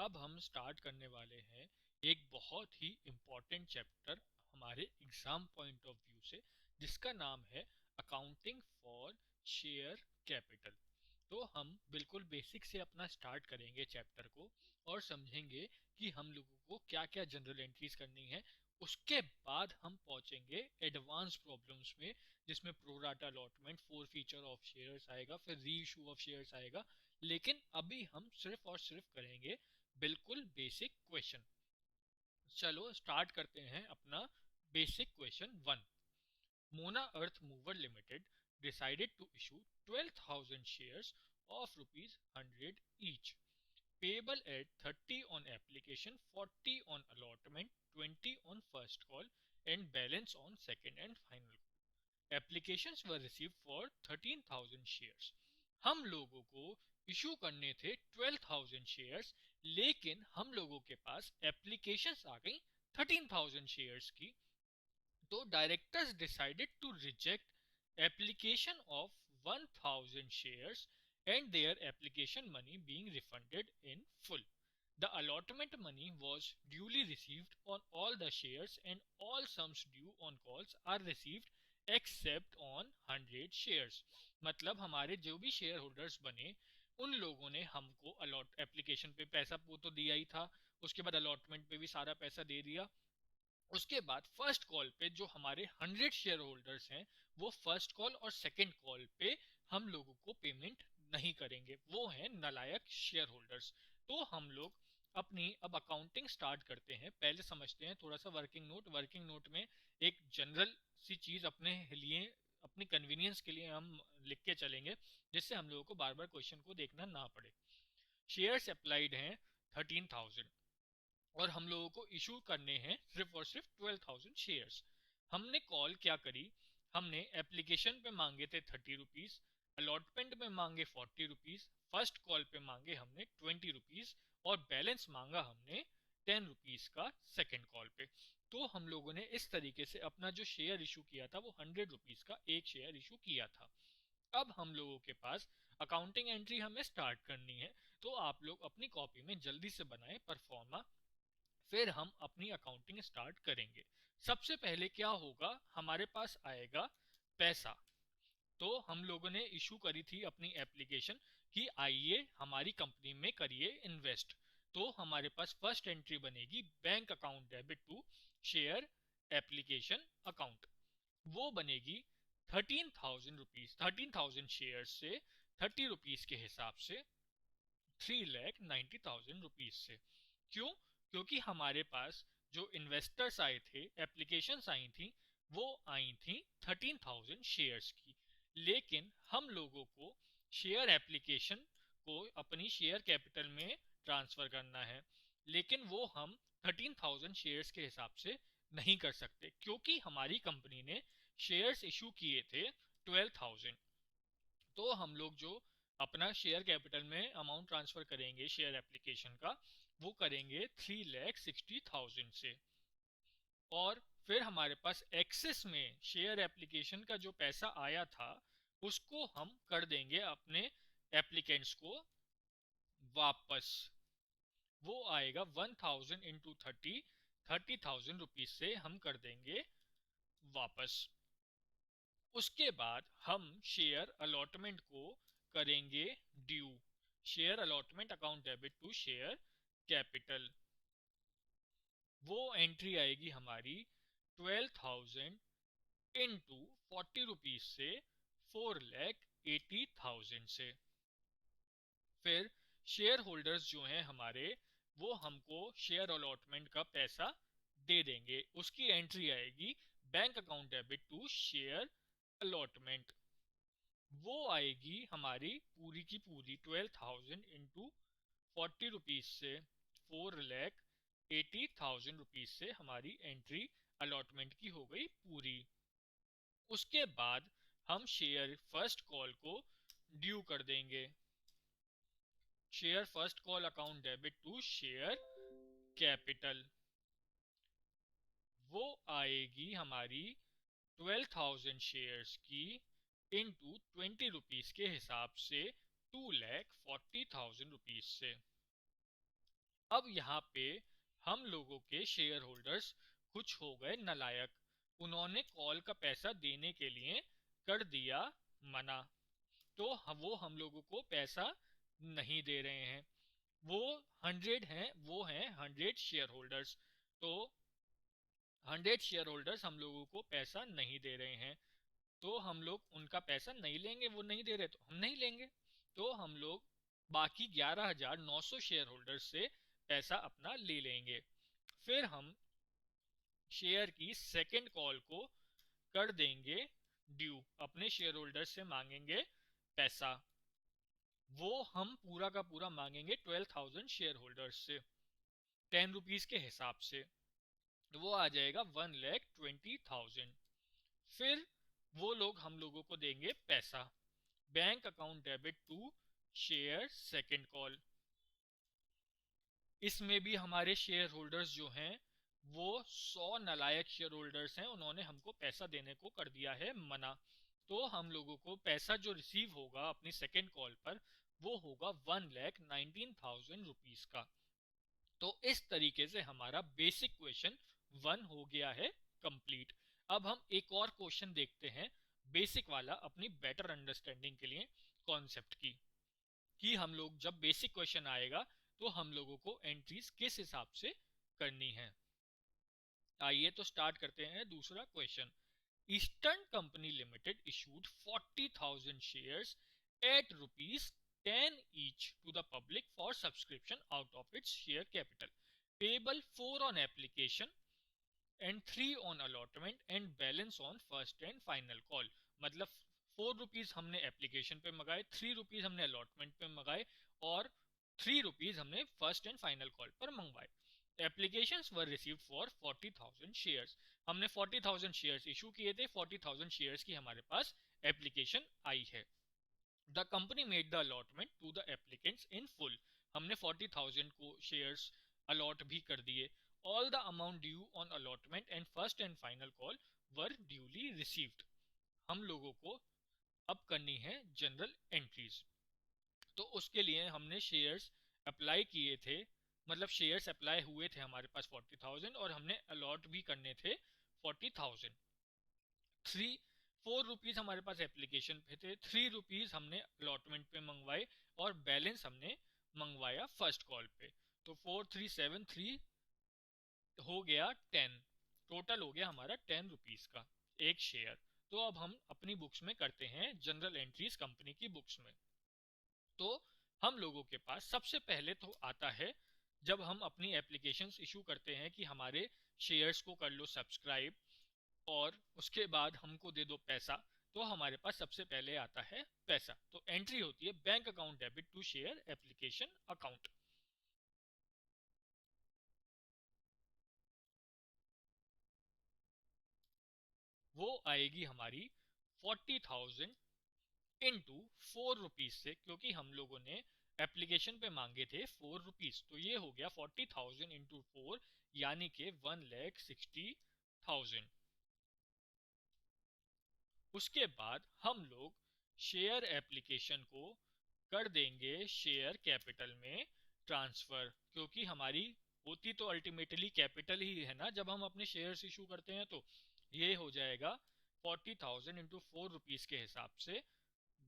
अब हम स्टार्ट करने वाले हैं एक बहुत ही इम्पोर्टेंट चैप्टर हमारे एग्जाम पॉइंट ऑफ व्यू से, जिसका नाम है अकाउंटिंग फॉर शेयर कैपिटल। तो हम बिल्कुल बेसिक से अपना स्टार्ट करेंगे चैप्टर को और समझेंगे कि हम लोगों को क्या क्या जनरल एंट्रीज करनी है। उसके बाद हम पहुंचेंगे एडवांस प्रॉब्लम्स में, जिसमें pro rata allotment, four feature of shares आएगा, फिर री इशू ऑफ शेयर्स आएगा। लेकिन अभी हम सिर्फ और सिर्फ करेंगे बिल्कुल बेसिक क्वेश्चन। चलो स्टार्ट करते हैं अपना basic question one. Mona earth mover limited decided to issue 12,000 shares of rupees 100 each, payable at 30 on application, 40 on allotment, 20 on first call and balance on second and final call. Applications were received for 13,000 shares. हम लोगों को issue करने थे 12,000 shares, लेकिन हम लोगों के पास applications आ गई 13,000 शेयर्स की। तो directors decided to reject application of 1,000 shares and their application money being refunded in full. The allotment money was duly received on all the shares and all sums due on calls are received except on 100 shares. मतलब हमारे जो भी share holders बने उन लोगों ने हमको allot application पे पैसा वो तो दिया ही था, उसके बाद अलॉटमेंट पे भी सारा पैसा दे दिया। उसके बाद फर्स्ट कॉल पे जो हमारे 100 शेयर होल्डर्स हैं वो फर्स्ट कॉल और सेकंड कॉल पे हम लोगों को पेमेंट नहीं करेंगे, वो हैं नलायक शेयर होल्डर्स। तो हम लोग अपनी अब अकाउंटिंग स्टार्ट करते हैं। पहले समझते हैं थोड़ा सा वर्किंग नोट। वर्किंग नोट में एक जनरल सी चीज अपने लिए, अपनी कन्वीनियंस के लिए हम लिख के चलेंगे, जिससे हम लोगों को बार बार क्वेश्चन को देखना ना पड़े। शेयर्स अप्लाइड हैं 13,000 और हम लोगों को इशू करने हैं सिर्फ और सिर्फ 12,000 शेयर्स। हमने कॉल क्या करी, हमने एप्लीकेशन पे मांगे थे 30 रुपीज, अलॉटमेंट में मांगे 40 रुपीज, फर्स्ट कॉल पे मांगे हमने 20 रुपीज और बैलेंस मांगा हमने 10 रुपीज का सेकेंड कॉल पे। तो हम लोगों ने इस तरीके से अपना जो शेयर इशू किया था वो 100 रुपीज का एक शेयर इशू किया था। अब हम लोगों के पास अकाउंटिंग एंट्री हमें स्टार्ट करनी है। तो आप लोग अपनी कॉपी में जल्दी से बनाएं परफॉर्मा, फिर हम अपनी अकाउंटिंग स्टार्ट करेंगे। सबसे पहले क्या होगा, हमारे पास आएगा पैसा। तो हम लोगों ने इशू करी थी अपनी एप्लीकेशन कि आइए हमारी कंपनी में करिए इन्वेस्ट। तो हमारे पास फर्स्ट एंट्री बनेगी bank account debit to share application account. वो बनेगी 13,000 रुपीज, 13,000 शेयर से 30 रुपीज के हिसाब से 3,90,000 रुपीज से। क्यों? क्योंकि हमारे पास जो इन्वेस्टर्स आए थे, एप्लीकेशंस आई थी, वो आई थी 13,000 शेयर्स की। लेकिन हम लोगों को शेयर एप्लीकेशन को अपनी शेयर कैपिटल में ट्रांसफर करना है, लेकिन वो हम 13,000 शेयर्स के हिसाब से नहीं कर सकते, क्योंकि हमारी कंपनी ने शेयर्स इशू किए थे 12,000। तो हम लोग जो अपना शेयर कैपिटल में अमाउंट ट्रांसफर करेंगे शेयर एप्लीकेशन का, वो करेंगे 3,60,000 से। और फिर हमारे पास एक्सेस में शेयर एप्लीकेशन का जो पैसा आया था उसको हम कर देंगे अपने एप्लीकेंट्स को वापस। वो आएगा 1,000 इंटू 30,000 रुपीज से हम कर देंगे वापस। उसके बाद हम शेयर अलॉटमेंट को करेंगे due. Share allotment account debit to share capital. वो एंट्री आएगी हमारी 12,000 इंटू 40 रुपीज से 4,80,000 से। फिर शेयर होल्डर्स जो हैं हमारे, वो हमको शेयर अलॉटमेंट का पैसा दे देंगे। उसकी एंट्री आएगी bank account debit to share allotment. वो आएगी हमारी पूरी की पूरी 12,000 इंटू 40 रुपीज से 4,80,000 रुपीज से हमारी एंट्री अलॉटमेंट की हो गई पूरी। उसके बाद हम शेयर फर्स्ट कॉल को ड्यू कर देंगे। Share first call account debit to share capital. वो आएगी हमारी 12,000 शेयर्स की इंटू 20 रुपीज के हिसाब से 2,40,000 रुपीज से। अब यहाँ पे हम लोगों के शेयर होल्डर्स कुछ हो गए नालायक, उन्होंने कॉल का पैसा देने के लिए कर दिया मना, तो वो हम लोगों को पैसा नहीं दे रहे हैं। वो 100 हैं, वो हैं 100 शेयर होल्डर्स, तो 100 शेयर होल्डर्स हम लोगों को पैसा नहीं दे रहे हैं, तो हम लोग उनका पैसा नहीं लेंगे, वो नहीं दे रहे तो हम नहीं लेंगे। तो हम लोग बाकी 11,900 शेयर होल्डर्स से पैसा अपना ले लेंगे। फिर हम शेयर की सेकेंड कॉल को कर देंगे ड्यू, अपने शेयर होल्डर से मांगेंगे पैसा। वो हम पूरा का पूरा मांगेंगे 12,000 शेयर होल्डर्स से 10 रुपीज के हिसाब से, वो आ जाएगा 1,20,000। फिर वो लोग हम लोगों को देंगे पैसा, bank account debit to share second call. इसमें भी हमारे शेयर होल्डर्स जो हैं वो 100 नालायक शेयर होल्डर्स हैं, उन्होंने हमको पैसा देने को कर दिया है मना। तो हम लोगों को पैसा जो रिसीव होगा अपनी सेकेंड कॉल पर वो होगा 1,19,000 रुपीज का। तो इस तरीके से हमारा बेसिक क्वेश्चन 1 हो गया है कंप्लीट। अब हम एक और क्वेश्चन देखते हैं बेसिक वाला, अपनी बेटर अंडरस्टैंडिंग के लिए कॉन्सेप्ट की, कि हम लोग जब बेसिक क्वेश्चन आएगा तो हम लोगों को एंट्रीज किस हिसाब से करनी है। आइए तो स्टार्ट करते हैं दूसरा question. Eastern company limited issued 40,000 shares at ₹10 each to the public for subscription out of its share capital, payable 4 on application and 3 on allotment and balance on first and final call। मतलब 4 rupees हमने application पे मंगाए, 3 rupees हमने allotment पे मंगाए और 3 rupees हमने first and final call पर मंगवाए। Applications were received for 40,000 shares, हमने 40,000 शेयर्स इशू किए थे, 40,000 शेयर्स की हमारे पास एप्लीकेशन आई है। The company made the allotment to the applicants in full, हमने 40,000 को शेयर्स अलॉट भी कर दिए। All the amount due on allotment and first and final call were duly received. हम लोगों को अब करनी है जनरल एंट्रीज। तो उसके लिए हमने शेयर्स अप्लाई किए थे, मतलब शेयर्स अप्लाई हुए थे हमारे पास 40,000 और हमने अलॉट भी करने थे 40,000। 4 रुपीज हमारे पास एप्लीकेशन पे थे, 3 रुपीज हमने अलॉटमेंट पे मंगवाए और बैलेंस हमने मंगवाया फर्स्ट कॉल पे। तो 4,373 हो गया 10, टोटल हो गया हमारा 10 रुपीज का एक शेयर। तो अब हम अपनी बुक्स में करते हैं जनरल एंट्रीज कंपनी की बुक्स में। तो हम लोगों के पास सबसे पहले तो आता है जब हम अपनी एप्लीकेशंस इशू करते हैं कि हमारे शेयर्स को कर लो सब्सक्राइब और उसके बाद हमको दे दो पैसा, तो हमारे पास सबसे पहले आता है पैसा। तो एंट्री होती है bank account debit to share application account. वो आएगी हमारी 40,000 इंटू 4 रुपीज से, क्योंकि हम लोगों ने एप्लीकेशन पे मांगे थे 4 रुपीज, तो ये हो गया 40,000 इंटू 4 यानी कि 1,60,000। उसके बाद हम लोग शेयर एप्लीकेशन को कर देंगे शेयर कैपिटल में ट्रांसफर, क्योंकि हमारी होती तो अल्टीमेटली कैपिटल ही है ना जब हम अपने शेयर्स इशू करते हैं। तो ये हो जाएगा 40,000 इंटू 4 रुपीज के हिसाब से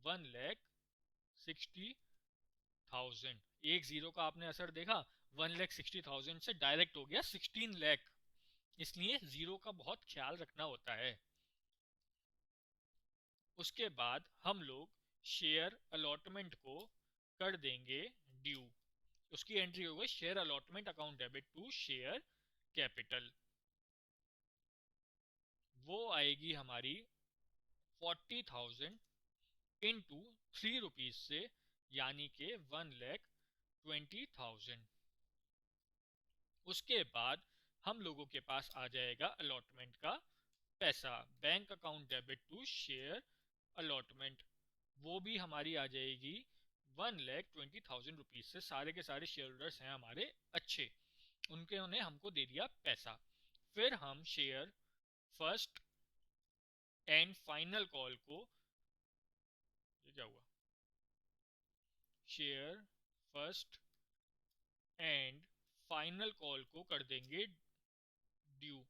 1,60,000। एक जीरो का आपने असर देखा, 1,60,000 से डायरेक्ट हो गया 16 लाख, इसलिए जीरो का बहुत ख्याल रखना होता है। उसके बाद हम लोग शेयर अलॉटमेंट को कर देंगे ड्यू, उसकी एंट्री होगी share allotment account debit to share capital. वो आएगी हमारी 40,000 इंटू 3 रुपीज से यानी कि 1,20,000। उसके बाद हम लोगों के पास आ जाएगा अलॉटमेंट का पैसा, bank account debit to share allotment. वो भी हमारी आ जाएगी 1,20,000 रुपीज से, सारे के सारे शेयर होल्डर्स हैं हमारे अच्छे, उन्होंने हमको दे दिया पैसा। फिर हम share first and final call को, ये क्या हुआ, share first and final call को कर देंगे due.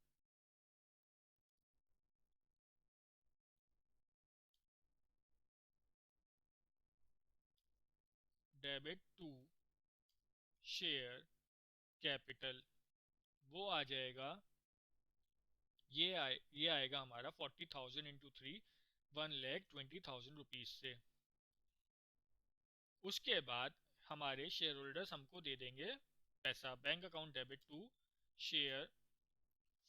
Debit to share capital, वो आ जाएगा, ये आएगा हमारा 40,000 इंटू 3, 1,20,000 रुपीज से। उसके बाद हमारे शेयर होल्डर्स हमको दे देंगे पैसा। Bank account debit to share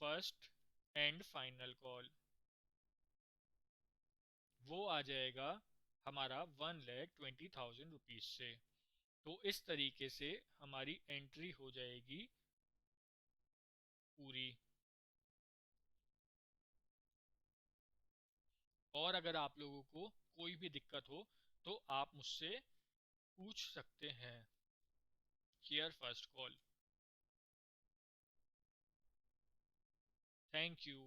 first and final call, वो आ जाएगा हमारा 1,20,000 से। तो इस तरीके से हमारी एंट्री हो जाएगी पूरी। और अगर आप लोगों को कोई भी दिक्कत हो तो आप मुझसे पूछ सकते हैं। Care first call. Thank you.